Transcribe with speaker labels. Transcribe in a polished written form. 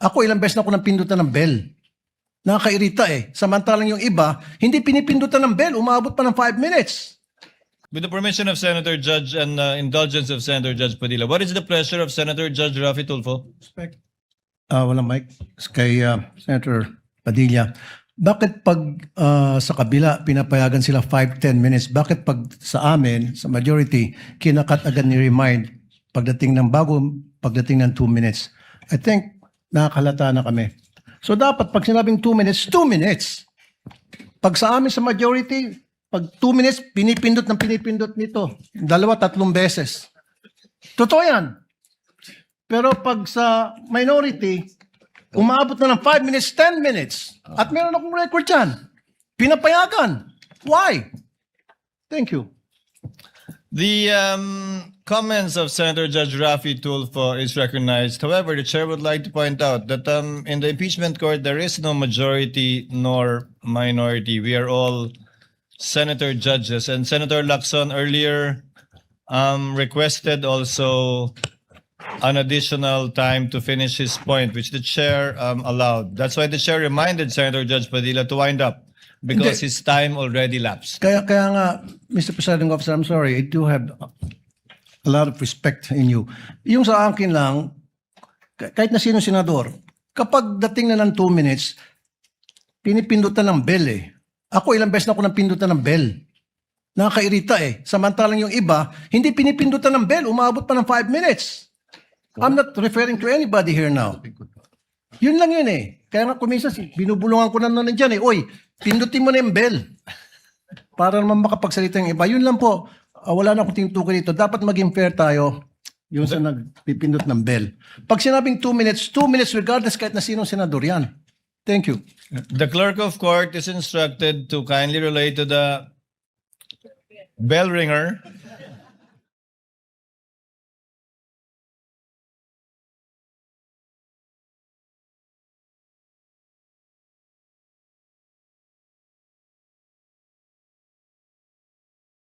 Speaker 1: Ako ilang beses na ako nang pindutan ng bell. Nakakairita eh. Samantalang yung iba, hindi pinipindutan ng bell, umabot pa ng 5 minutes.
Speaker 2: With the permission of Senator Judge and indulgence of Senator Judge Padilla, what is the pleasure of Senator Judge Rafi Tulfo?
Speaker 1: Walang mic. Kay Senator Padilla. Bakit pag sa kabila pinapayagan sila 5-10 minutes? Bakit pag sa amin, sa majority, kinakat agad ni remind pagdating ng 2 minutes? I think nakakalata na kami. So dapat pag sinabing 2 minutes, 2 minutes. Pag sa amin sa majority, pag 2 minutes, pinipindot nito. 2-3 beses. Totoo yan. Pero pag sa minority, umaabot na ng 5 minutes, 10 minutes. At meron akong record dyan. Pinapayagan. Why? Thank you.
Speaker 2: The comments of Senator Judge Rafi Tulfo is recognized. However, the chair would like to point out that in the impeachment court, there is no majority nor minority. We are all senator judges. And Senator Lacson earlier requested also an additional time to finish his point, which the chair allowed. That's why the chair reminded Senator Judge Padilla to wind up because his time already lapsed.
Speaker 1: Kaya nga, Mr. Presiding Officer, I'm sorry, I do have a lot of respect in you. Yung sa akin lang, kahit na sino senador, kapag dating na ng 2 minutes, pinipindutan ng bell eh. Ako ilang beses na ako nang pindutan ng bell. Nakakairita eh. Samantalang yung iba, hindi pinipindutan ng bell, umabot pa ng 5 minutes. I'm not referring to anybody here now. Yun lang yun eh. Kaya nga kuminsan, binubulungan ko na nandiyan eh. Oy, pindutin mo na yung bell. Para naman makapagsalita yung iba. Yun lang po. Wala na akong tinutukoy dito. Dapat maging fair tayo yung sa nagpipindot ng bell. Pag sinabing 2 minutes regardless kahit na sinong senador yan. Thank you.
Speaker 2: The clerk of court is instructed to kindly relate to the bell ringer